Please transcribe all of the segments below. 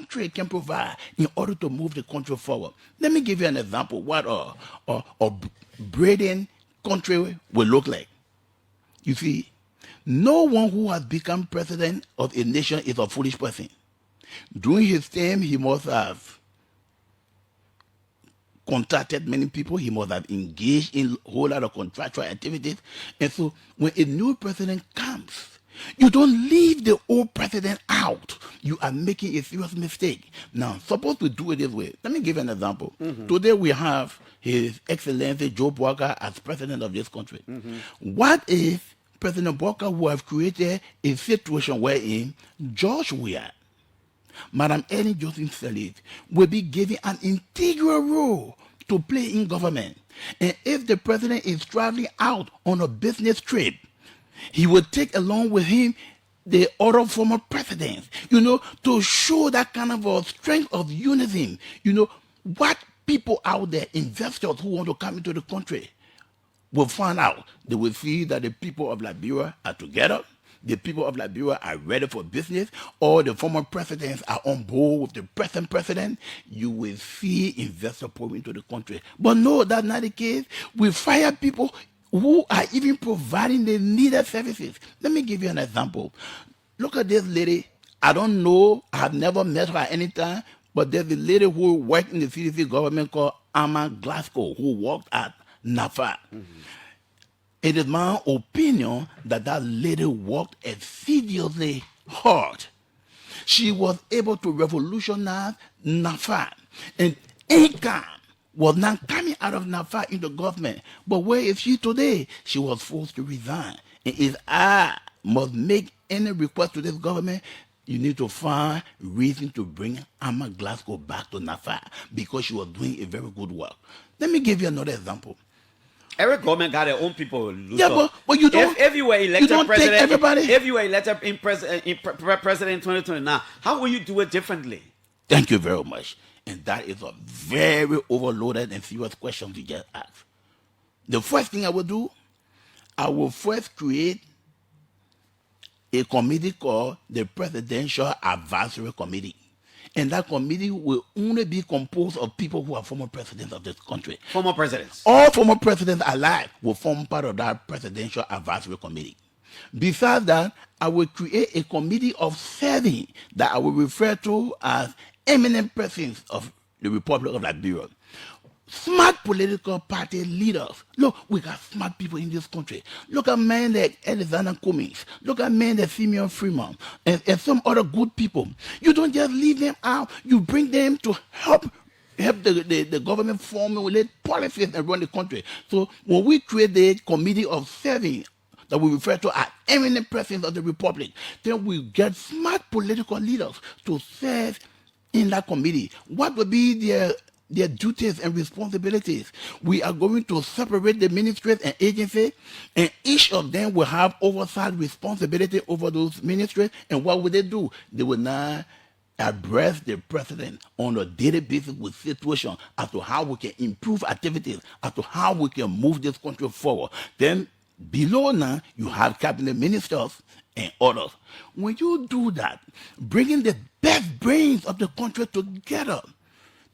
country can provide in order to move the country forward. Let me give you an example what a breeding country will look like. You see, no one who has become president of a nation is a foolish person. During his term, he must have contacted many people. He must have engaged in a whole lot of contractual activities. And so when a new president comes, you don't leave the old president out. You are making a serious mistake. Now, suppose we do it this way. Let me give you an example. Today we have His Excellency Joe Walker as president of this country. What if President Walker would have created a situation wherein George Weah, Madam Ellen Johnson Sirleaf, will be given an integral role to play in government. And if the president is traveling out on a business trip, he will take along with him the other former presidents, to show that kind of a strength of unity. What people out there, investors who want to come into the country, will find out. They will see that the people of Liberia are together. The people of Liberia are ready for business. All the former presidents are on board with the present president. You will see investors pouring into the country. But no, that's not the case. We fire people who are even providing the needed services. Let me give you an example. Look at this lady. I don't know. I have never met her any time. But there's a lady who worked in the CDC government called Amma Glasgow, who worked at NAFA. It is my opinion that that lady worked assiduously hard. She was able to revolutionize NAFA. And income was not coming out of NAFA into government. But where is she today? She was forced to resign. And if I must make any request to this government, you need to find reason to bring Amma Glasgow back to NAFA because she was doing a very good work. Let me give you another example. Every government got their own people. Luther. Yeah, but you don't. If you were elected you don't president, take everybody. If you were elected president in 2029, how will you do it differently? Thank you very much. And that is a very overloaded and serious question you just asked. The first thing I will do, I will first create a committee called the Presidential Advisory Committee. And that committee will only be composed of people who are former presidents of this country. Former presidents. All former presidents alive will form part of that Presidential Advisory Committee. Besides that, I will create a committee of 7 that I will refer to as eminent persons of the Republic of Liberia. Smart political party leaders. Look, we got smart people in this country. Look at men like Alexander Cummings. Look at men like Simeon Freeman and some other good people. You don't just leave them out. You bring them to help the government formulate policies and run the country. So when we create the committee of 7 that we refer to as eminent persons of the Republic, then we get smart political leaders to serve in that committee. What will be their duties and responsibilities? We are going to separate the ministries and agencies, and each of them will have oversight responsibility over those ministries. And what will they do? They will now address the president on a daily basis with situation as to how we can improve activities, as to how we can move this country forward. Then below now, you have cabinet ministers and others. When you do that, bringing the best brains of the country together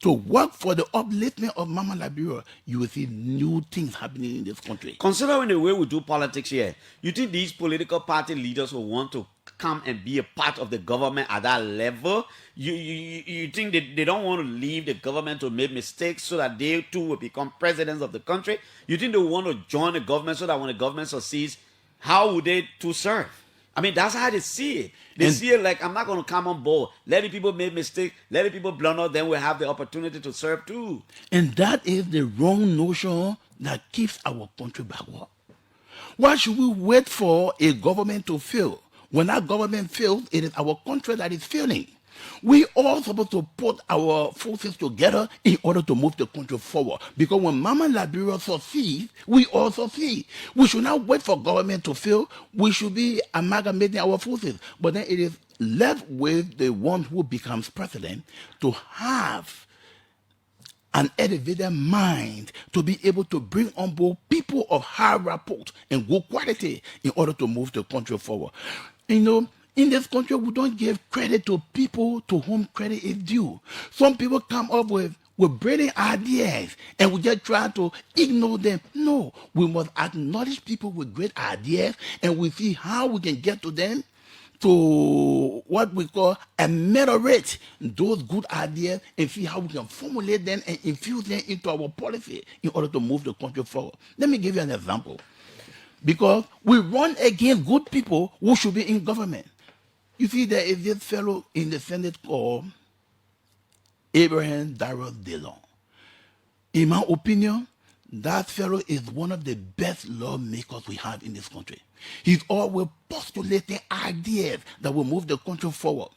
to work for the upliftment of Mama Liberia, you will see new things happening in this country. Considering the way we do politics here, you think these political party leaders will want to come and be a part of the government at that level? You think they don't want to leave the government to make mistakes so that they too will become presidents of the country? You think they want to join the government so that when the government succeeds, how would they too serve? I mean, that's how they see it. They see it like, I'm not going to come on board. Letting people make mistakes, letting people blunder, then we have the opportunity to serve too. And that is the wrong notion that keeps our country backward. Why should we wait for a government to fail? When that government fails, it is our country that is failing. We all supposed to put our forces together in order to move the country forward. Because when Mama Liberia succeeds, we all succeed. We should not wait for government to fail. We should be amalgamating our forces. But then it is left with the one who becomes president to have an elevated mind to be able to bring on board people of high rapport and good quality in order to move the country forward. In this country, we don't give credit to people to whom credit is due. Some people come up with brilliant ideas and we just try to ignore them. No, we must acknowledge people with great ideas and we see how we can get to them to what we call ameliorate those good ideas and see how we can formulate them and infuse them into our policy in order to move the country forward. Let me give you an example. Because we run against good people who should be in government. You see, there is this fellow in the Senate called Abraham Darius Dillon. In my opinion, that fellow is one of the best lawmakers we have in this country. He's always postulating ideas that will move the country forward.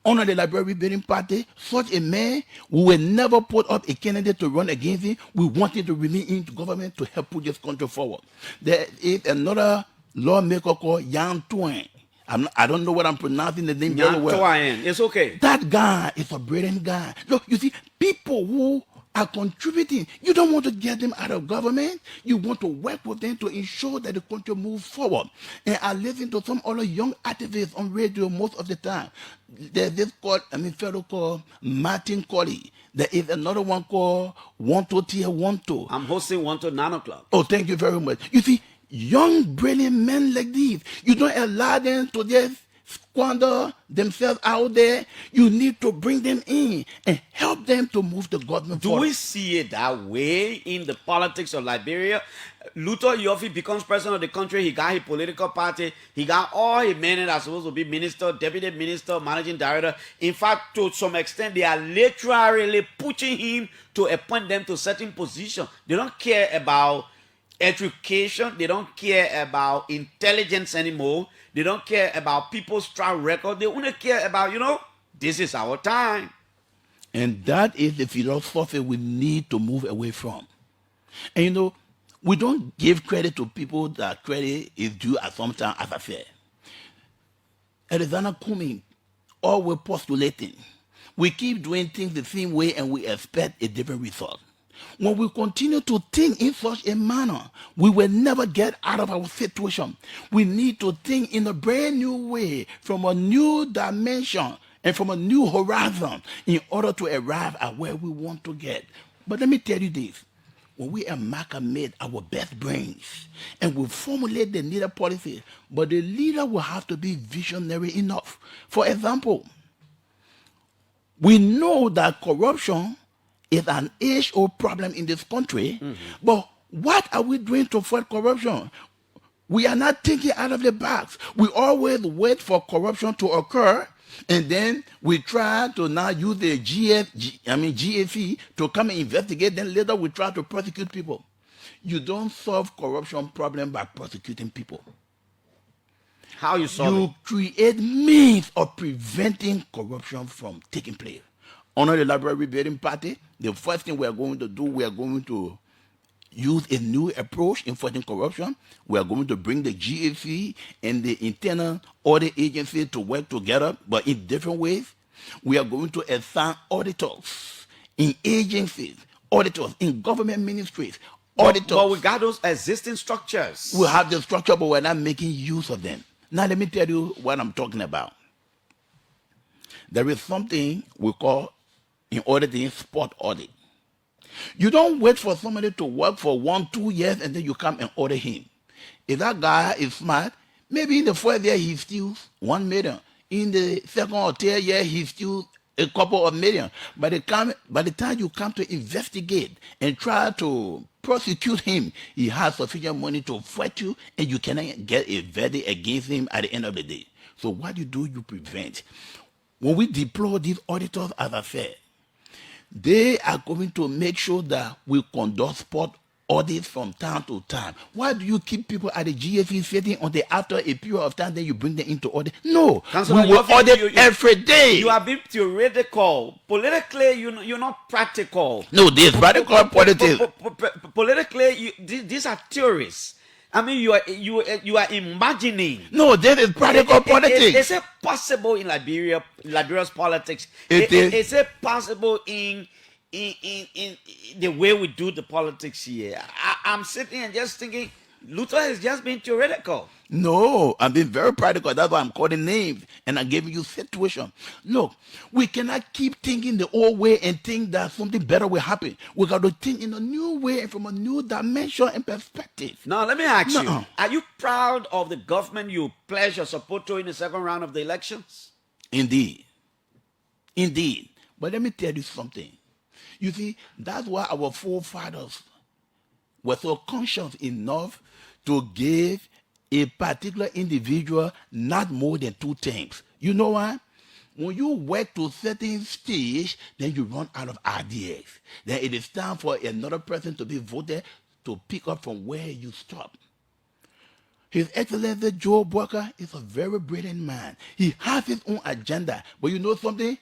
Under the Liberia Party, such a man, we will never put up a candidate to run against him. We want him to remain in government to help put this country forward. There is another lawmaker called Yan Twain. I don't know what I'm pronouncing the name very well. Twain. It's okay. That guy is a brilliant guy. Look, you see, people who are contributing, you don't want to get them out of government. You want to work with them to ensure that the country moves forward. And I listen to some other young activists on radio most of the time. There's this fellow called Martin Colley. There is another one called One to Tier One to. I'm hosting One to 9 o'clock. Oh, thank you very much. You see, young, brilliant men like these, you don't allow them to just squander themselves out there. You need to bring them in and help them to move the government Do forward. we see it that way in the politics of Liberia? Luther Yorfe becomes president of the country. He got his political party. He got all his men that are supposed to be minister, deputy minister, managing director. In fact, to some extent, they are literally pushing him to appoint them to certain positions. They don't care about education. They don't care about intelligence anymore. They don't care about people's track record. They only care about, this is our time. And that is the philosophy we need to move away from. And we don't give credit to people that credit is due at some time, as I said. Alexander Cumming, always postulating. We keep doing things the same way and we expect a different result. When we continue to think in such a manner, we will never get out of our situation. We need to think in a brand new way, from a new dimension and from a new horizon in order to arrive at where we want to get. But let me tell you this. When we amalgamate our best brains and we formulate the needed policies, but the leader will have to be visionary enough. For example, we know that corruption is an age-old problem in this country, but what are we doing to fight corruption? We are not thinking out of the box. We always wait for corruption to occur, and then we try to now use the GFE to come and investigate. Then later we try to prosecute people. You don't solve corruption problem by prosecuting people. How you solve You create means of preventing corruption from taking place. Under the Liberia Party, the first thing we are going to do, we are going to use a new approach in fighting corruption. We are going to bring the GFC and the internal audit agency to work together, but in different ways. We are going to assign auditors in agencies, auditors in government ministries, auditors. But we got those existing structures. We have the structure, but we're not making use of them. Now let me tell you what I'm talking about. There is something we call in auditing spot audit. You don't wait for somebody to work for 1-2 years and then you come and audit him. If that guy is smart, maybe in the first year he steals 1 million. In the second or third year he steals a couple of million. By the time you come to investigate and try to prosecute him, he has sufficient money to fight you and you cannot get a verdict against him at the end of the day. So what you prevent. When we deploy these auditors, as I said, they are going to make sure that we conduct spot audits from time to time. Why do you keep people at the GFE sitting until after a period of time, then you bring them into audit? No, Councilor, we will audit every day. You are being theoretical. Politically, you're not practical. No, this practical politics. Politically, these are theories. I mean, you are imagining. No, this is practical politics. Is it possible in Liberia's politics? Is it possible in the way we do the politics here? I'm sitting and just thinking, Luther has just been theoretical. No, I'm being very practical. That's why I'm calling names and I'm giving you situation. Look, we cannot keep thinking the old way and think that something better will happen. We got to think in a new way and from a new dimension and perspective. Now, let me ask you, Nuh-uh. are you proud of the government you pledged your support to in the second round of the elections? Indeed. Indeed. But let me tell you something. You see, that's why our forefathers were so conscious enough to give a particular individual not more than 2 terms. You know why? When you work to a certain stage, then you run out of ideas. Then it is time for another person to be voted to pick up from where you stop. His Excellency Joe Walker is a very brilliant man. He has his own agenda. But you know something?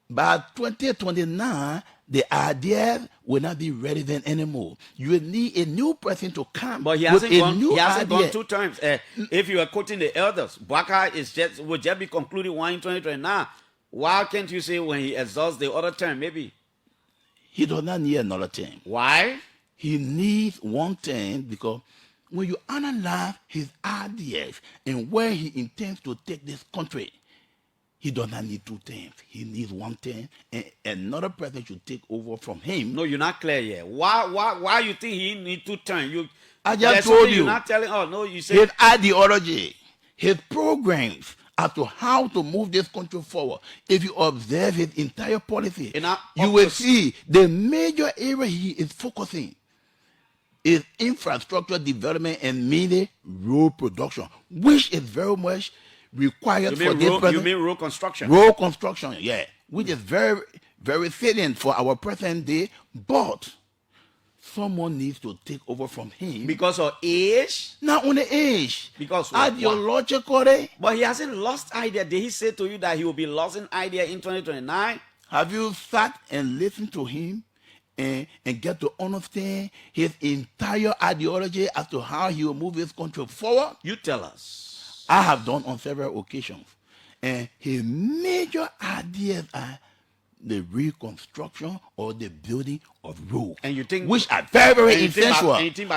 By 2029, the ideas will not be relevant anymore. You will need a new person to come But he with hasn't a gone. new He hasn't idea. gone 2 terms. If you are quoting the elders, Baka will just be concluding one in 2029. Why can't you say when he exhausts the other term? Maybe. He does not need another term. Why? He needs 1 term because when you analyze his ideas and where he intends to take this country, he does not need 2 terms. He needs 1 term, and another person should take over from him. No, you're not clear yet. Why you think he need 2 terms? I There's just told something you. You're not telling. Oh no, you said His ideology, his programs as to how to move this country forward. If you observe his entire policy, you will see the major area he is focusing is infrastructure development and mainly road production, which is very much required for this road, present. You mean road construction? Road construction, yeah, which is very, very salient for our present day. But someone needs to take over from him Because of age? not only age, Because what? ideologically. But he hasn't lost idea. Did he say to you that he will be lost in idea in 2029? Have you sat and listened to him and get to understand his entire ideology as to how he will move his country forward? You tell us. I have done on several occasions. And his major ideas are the reconstruction or the building of roads. And you think, which are very, very essential.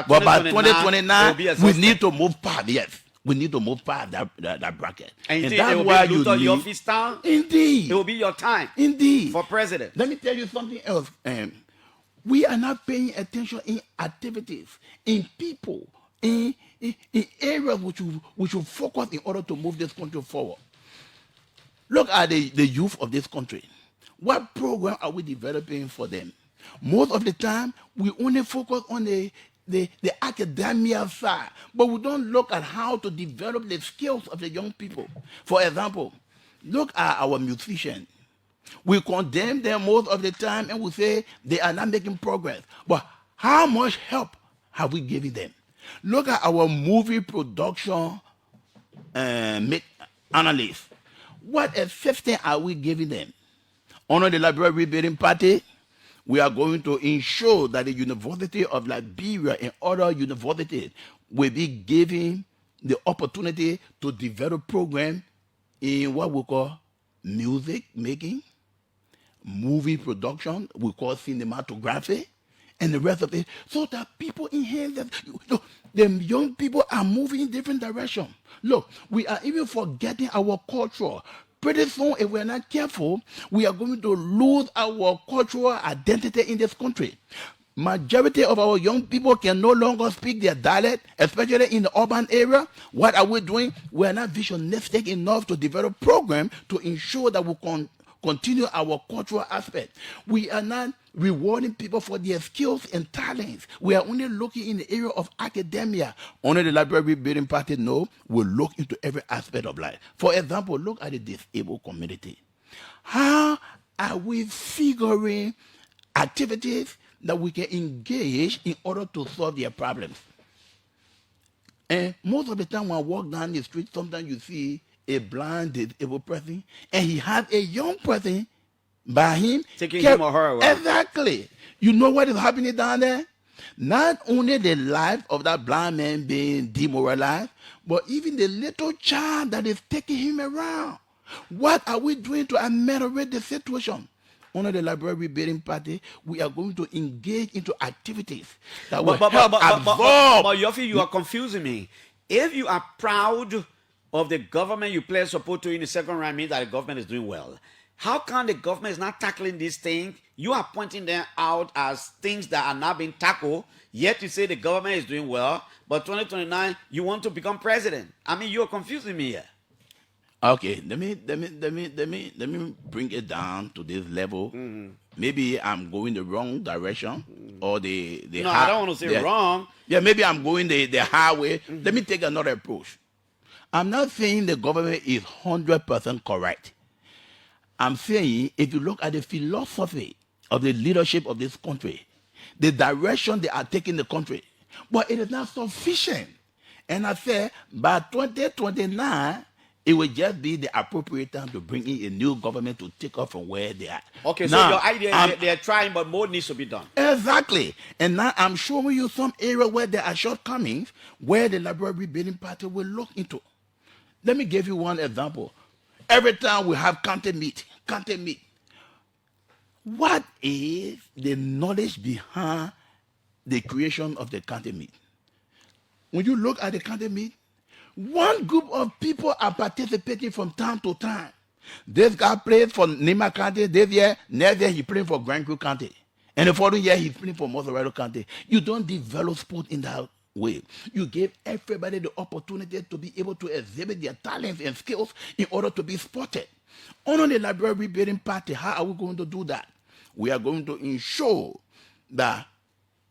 But by 2029, we need to move past, yes. We need to move past that bracket. And you think that's it will why be you Luther need. Yorfe's time? Indeed. It will be your time. Indeed. For president. Let me tell you something else. We are not paying attention in activities, in people, in areas which will focus in order to move this country forward. Look at the youth of this country. What program are we developing for them? Most of the time, we only focus on the academia side, but we don't look at how to develop the skills of the young people. For example, look at our musicians. We condemn them most of the time and we say they are not making progress. But how much help have we given them? Look at our movie production analysts. What assistance are we giving them? Under the Liberia Rebuilding Party, we are going to ensure that the University of Liberia and other universities will be given the opportunity to develop programs in what we call music making, movie production, we call cinematography, and the rest of it, so that people inherit that. Look, the young people are moving in different directions. Look, we are even forgetting our culture. Pretty soon, if we're not careful, we are going to lose our cultural identity in this country. Majority of our young people can no longer speak their dialect, especially in the urban area. What are we doing? We are not visionistic enough to develop programs to ensure that we can continue our cultural aspect. We are not rewarding people for their skills and talents. We are only looking in the area of academia. Only the Library Building Party will look into every aspect of life. For example, look at the disabled community. How are we figuring activities that we can engage in order to solve their problems? And most of the time when I walk down the street, sometimes you see a blind disabled person, and he has a young person by him. Taking him or her away. Exactly. You know what is happening down there? Not only the life of that blind man being demoralized, but even the little child that is taking him around. What are we doing to ameliorate the situation? under the Liberia Rebuilding Party, we are going to engage into activities that will But help absorb. Yofi, you are confusing me. If you are proud of the government you play support to in the second round, means that the government is doing well. How come the government is not tackling these things? You are pointing them out as things that are not being tackled. Yet you say the government is doing well, but 2029 you want to become president. I mean, you are confusing me here. Okay, let me bring it down to this level. Maybe I'm going the wrong direction, or the No, I don't want to say wrong. Yeah, maybe I'm going the highway. Let me take another approach. I'm not saying the government is 100% correct. I'm saying if you look at the philosophy of the leadership of this country, the direction they are taking the country, but it is not sufficient. And I say by 2029, it will just be the appropriate time to bring in a new government to take off from where they are. Okay, now, so your idea is they are trying, but more needs to be done. Exactly. And now I'm showing you some area where there are shortcomings, where the Liberal Rebuilding Party will look into. Let me give you one example. Every time we have county meet, what is the knowledge behind the creation of the county meet? When you look at the county meet, one group of people are participating from time to time. This guy plays for Nima County this year, next year he playing for Grand Creek County. And the following year he's playing for Mossorado County. You don't develop sport in that way. You give everybody the opportunity to be able to exhibit their talents and skills in order to be spotted. Under the Liberal Rebuilding Party, how are we going to do that? We are going to ensure that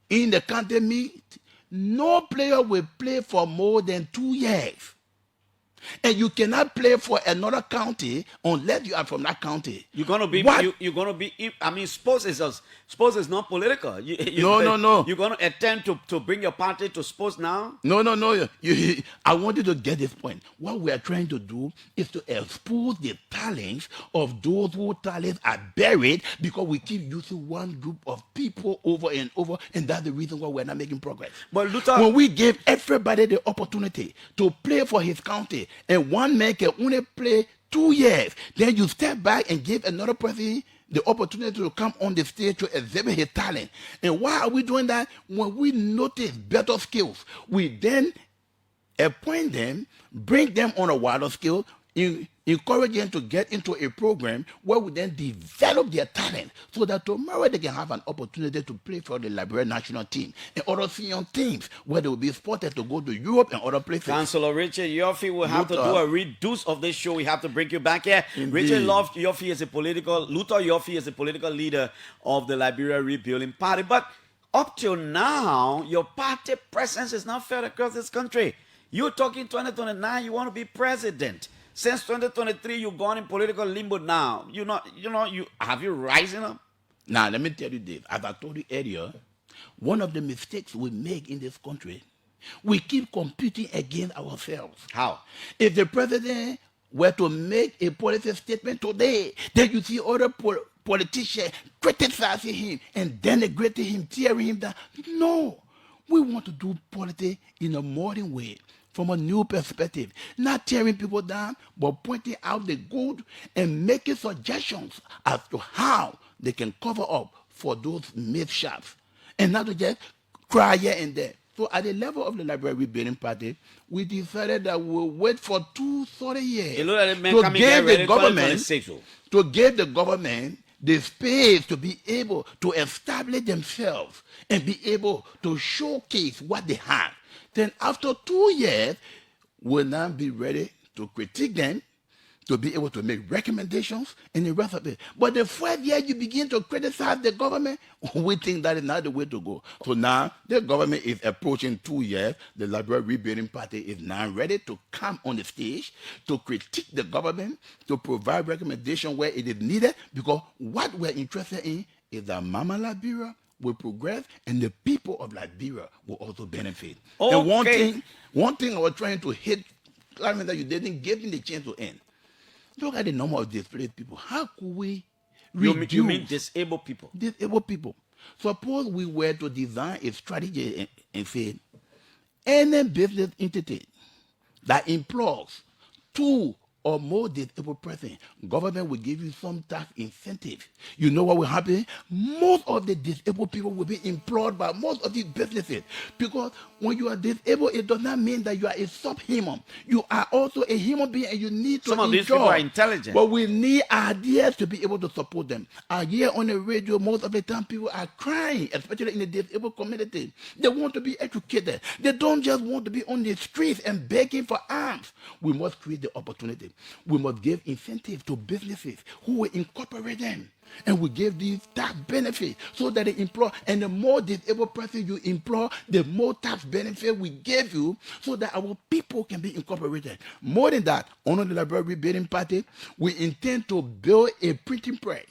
in the county meet, no player will play for more than 2 years. And you cannot play for another county unless you are from that county. You're gonna be. You're gonna be. I mean, sports is not political. No. You're gonna attempt to bring your party to sports now. No. I want you to get this point. What we are trying to do is to expose the talents of those whose talents are buried because we keep using one group of people over and over, and that's the reason why we're not making progress. But Luther, when we give everybody the opportunity to play for his county, and one man can only play 2 years, then you step back and give another person the opportunity to come on the stage to exhibit his talent. And why are we doing that? When we notice better skills, we then appoint them, bring them on a wider scale, encourage them to get into a program where we then develop their talent so that tomorrow they can have an opportunity to play for the Liberia national team and other senior teams where they will be spotted to go to Europe and other places. Councillor Richard Yorfe will have to do a reduce of this show. We have to bring you back here. Indeed. Richard Yorfe is Luther Yorfe is a political leader of the Liberia Rebuilding Party. But up till now, your party presence is not felt across this country. You're talking 2029, you want to be president. Since 2023, you've gone in political limbo now. You have you rising up? Now, let me tell you this. As I told you earlier, one of the mistakes we make in this country, we keep competing against ourselves. How? If the president were to make a policy statement today, then you see other politicians criticizing him and denigrating him, tearing him down. No. We want to do politics in a modern way, from a new perspective, not tearing people down, but pointing out the good and making suggestions as to how they can cover up for those mishaps, and not to just cry here and there. So at the level of the Liberia Rebuilding Party, we decided that we'll wait for 2-3 years to give the government the space to be able to establish themselves and be able to showcase what they have. Then after 2 years, we'll now be ready to critique them, to be able to make recommendations and the rest of it. But the first year you begin to criticize the government, we think that is not the way to go. So now the government is approaching 2 years. The Liberal Rebuilding Party is now ready to come on the stage to critique the government, to provide recommendations where it is needed, because what we're interested in is that Mama Liberia will progress and the people of Liberia will also benefit. Okay. And one thing I was trying to hit, Clement, that you didn't give me the chance to end. Look at the number of displaced people. How could we reduce? You mean disabled people? Disabled people. Suppose we were to design a strategy and say, any business entity that employs 2 or more disabled person, government will give you some tax incentive. You know what will happen? Most of the disabled people will be employed by most of these businesses, because when you are disabled, it does not mean that you are a subhuman. You are also a human being, and you need to Some of these people are enjoy. intelligent. But we need ideas to be able to support them. I hear on the radio most of the time people are crying, especially in the disabled community. They want to be educated. They don't just want to be on the streets and begging for alms. We must create the opportunity. We must give incentive to businesses who will incorporate them. And we give these tax benefits so that they employ. And the more disabled person you employ, the more tax benefit we give you so that our people can be incorporated. More than that, under the library building party, we intend to build a printing press.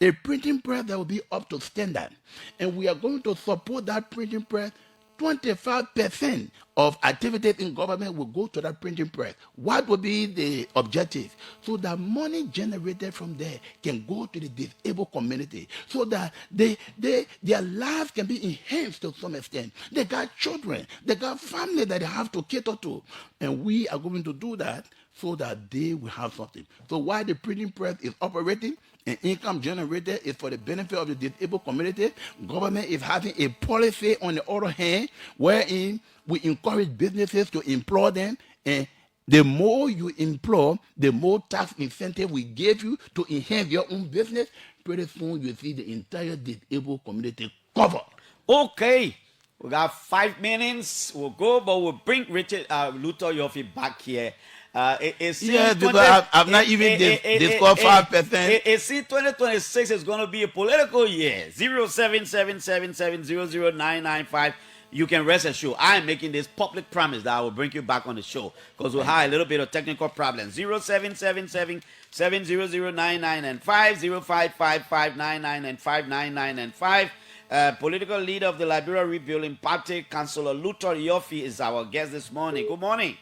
A printing press that will be up to standard. And we are going to support that printing press. 25% of activities in government will go to that printing press. What will be the objective? So that money generated from there can go to the disabled community, so that their lives can be enhanced to some extent. They got children, they got family that they have to cater to, and we are going to do that so that they will have something. So while the printing press is operating and income generated is for the benefit of the disabled community, government is having a policy on the other hand wherein we encourage businesses to employ them, and the more you employ, the more tax incentive we give you to enhance your own business. Pretty soon you see the entire disabled community covered. Okay. We got 5 minutes. We'll go, but we'll bring Luther Yorfe back here. It seems Yes, because I've not even discussed 5%. It seems 2026 is going to be a political year. 07777000995. You can rest assured. I am making this public promise that I will bring you back on the show, because we'll have a little bit of technical problems. 07777009995, 055599959995. Political leader of the Liberia Rebuilding Party, Councillor Luther Yorfe, is our guest this morning. Good morning.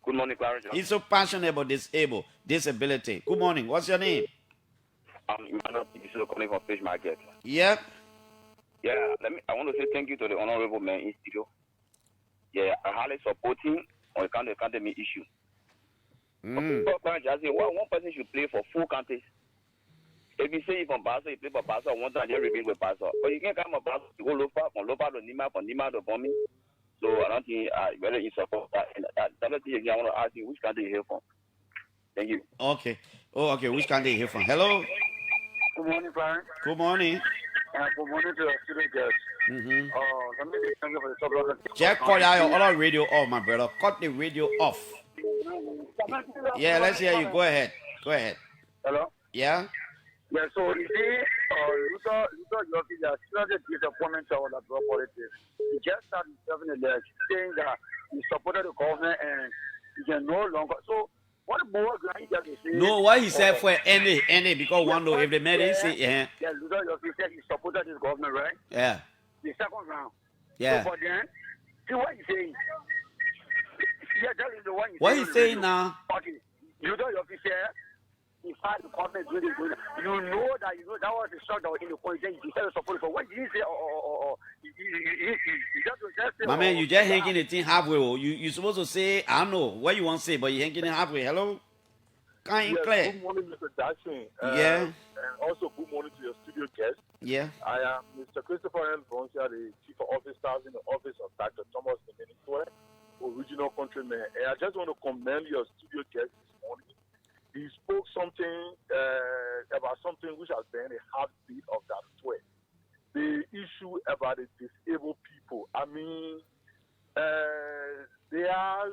Good morning, Clarence. He's so passionate about disability. Good morning. What's your name? I'm Emmanuel calling from Fish Market. Yep. Yeah, I want to say thank you to the honorable man in studio. Yeah, I highly supporting on the academy issue. Clarence, I say, one person should play for 4 countries. If you say from Barca, you play for Barca, one time you rebuild with Barca. But you can't come from Barca to go Lopa, from Lopa to Nima, from Nima to Bomi. So I don't think whether you support that. And the other thing again, I want to ask you, which country you here from? Thank you. Okay. Oh, okay. Which country you here from? Hello. Good morning, Clarence. Good morning. Good morning to the student guests. Let me thank you for the support. Just cut out your other radio off, my brother. Cut the radio off. Yeah, let's hear you. Go ahead. Go ahead. Hello? Yeah? Yeah, so you see, Luther Yorfe has started disappointment of the politics. He just started himself in the leg, saying that he supported the government and he can no longer. So, what the boy going to say? No, what he said for any, because one know if the man is say, yeah, Luther Yorfe said he supported this government, right? Yeah. The second round. Yeah. So, but then, see what he's saying. Yeah, that is the one What he's saying now? Okay, Luther Yorfe said, he filed the government really good. You know that that was the shot that was in the point. He decided to support it. For what did he say? He just say. My man, you just hanging the thing halfway. You supposed to say, I don't know what you want to say, but you hanging it halfway. Hello? Kind clear. Good morning, Mr. Jackson. Yeah. And also good morning to your studio guest. Yeah. I am Mr. Christopher N. Bonsia, the Chief of Officer in the office of Dr. Thomas Nemeniswe, original countryman. And I just want to commend your studio guest this morning. He spoke something about something which has been a heartbeat of that sweat. The issue about the disabled people. I mean, their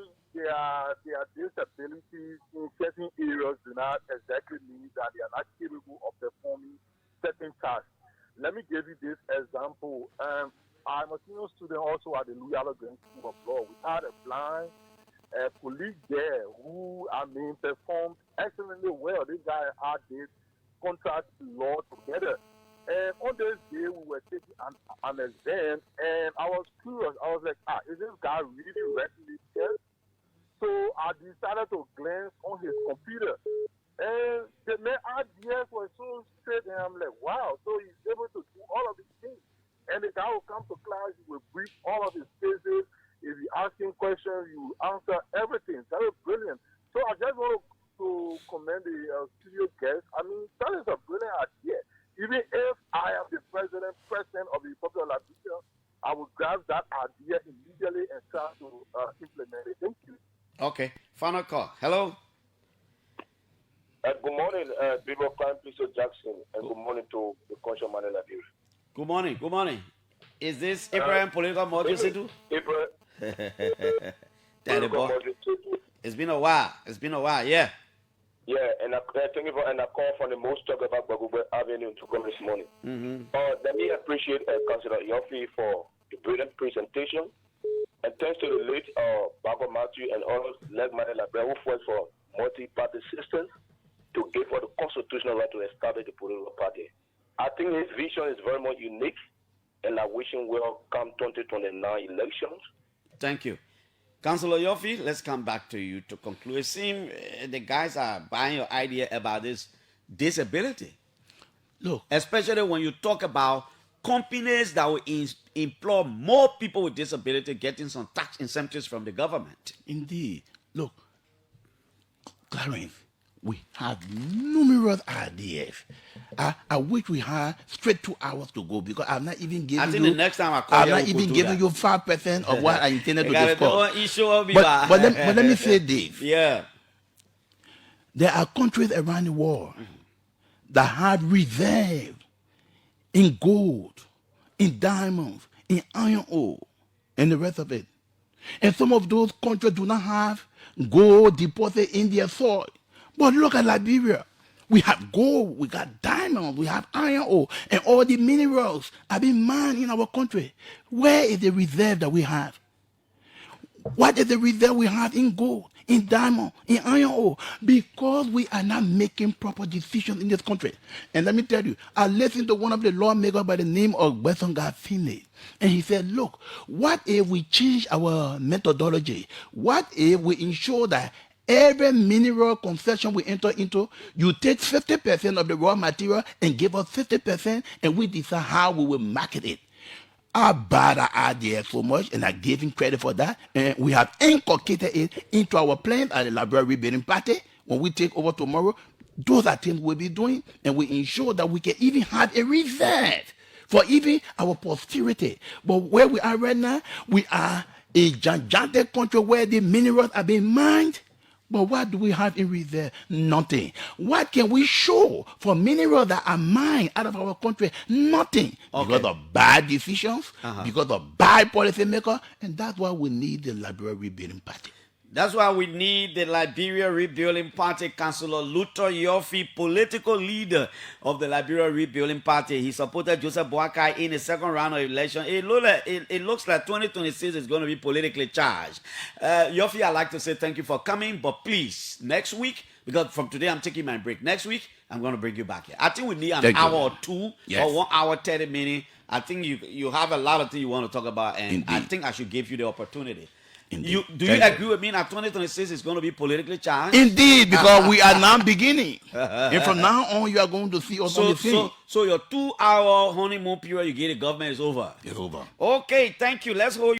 disabilities in certain areas do not exactly mean that they are not capable of performing certain tasks. Let me give you this example. I'm a senior student also at the Weah School of Law. We had a blind colleague there who, performed excellently well. This guy had this contract law together. And on this day, we were taking an exam, and I was curious. I was like, is this guy really writing this test? So I decided to glance on his computer. And the man ideas were so straight, and I'm like, wow. So he's able to do all of these things. And the guy will come to class, he will brief all of his phases. If you ask him questions, you answer everything. That was brilliant. So I just want to to commend the studio guest. I mean, that is a brilliant idea. Even if I am the president of the Republic of Liberia, I would grab that idea immediately and start to implement it. Thank you. Okay. Final call. Hello. Good morning, people of Crime Police Jackson, and good morning to the conscious man in Liberia. Good morning. Good morning. Is this Abraham political moderator too? April, Daddy boy. It's been a while. It's been a while. Yeah. Yeah, and I thank you for, and I call from the most talk about Bagube Avenue to come this morning. Let me appreciate Councillor Yorfe for the brilliant presentation, and thanks to the late Bago Matthew and all like man in Liberia who fought for multi-party systems to give for the constitutional right to establish the political party. I think his vision is very much unique, and I wish him well come 2029 elections. Thank you. Councillor Yorfe, let's come back to you to conclude. It seems the guys are buying your idea about this disability. Look, Especially when you talk about companies that will employ more people with disability getting some tax incentives from the government. indeed. Look, Clarence, we have numerous ideas. I wish we had straight 2 hours to go because I'm not even giving I think you. the next time I call I'm you, not we'll even do giving that. you 5% of what I intended to Got it. discuss. The issue will be But bad. let me say this: Yeah. there are countries around the world that have reserves in gold, in diamonds, in iron ore, and the rest of it. And some of those countries do not have gold deposited in their soil. But look at Liberia. We have gold, we got diamonds, we have iron ore, and all the minerals are being mined in our country. Where is the reserve that we have? What is the reserve we have in gold, in diamond, in iron ore? Because we are not making proper decisions in this country. And let me tell you, I listened to one of the lawmakers by the name of Weston Finley, and he said, look, what if we change our methodology? What if we ensure that every mineral concession we enter into, you take 50% of the raw material and give us 50%, and we decide how we will market it. I bought that idea so much, and I gave him credit for that. And we have inculcated it into our plans at the Liberia Rebuilding Party. When we take over tomorrow, those are things we'll be doing, and we ensure that we can even have a reserve for even our posterity. But where we are right now, we are a gigantic country where the minerals are being mined. But what do we have in reserve? Nothing. What can we show for minerals that are mined out of our country? Nothing. Okay. Because of bad decisions, because of bad policymakers, and that's why we need the Liberia Rebuilding Party. That's why we need the Liberia Rebuilding Party. Councillor Luther Yorfe, political leader of the Liberia Rebuilding Party. He supported Joseph Boakai in the second round of election. It looks like 2026 is going to be politically charged. Yorfe, I'd like to say thank you for coming, but please, next week, because from today I'm taking my break. Next week, I'm going to bring you back here. I think we need an Thank you. hour or two, Yes. or 1 hour, 30 minutes. I think you have a lot of things you want to talk about, and I Indeed. think I should give you the opportunity. Indeed. Do you Thank agree with me that 2026 is going to be politically charged? Indeed, because we are now beginning. And from now on, you are going to see us on the scene. So your 2 hour honeymoon period you get the government is over. It's over. Okay, thank you. Let's hold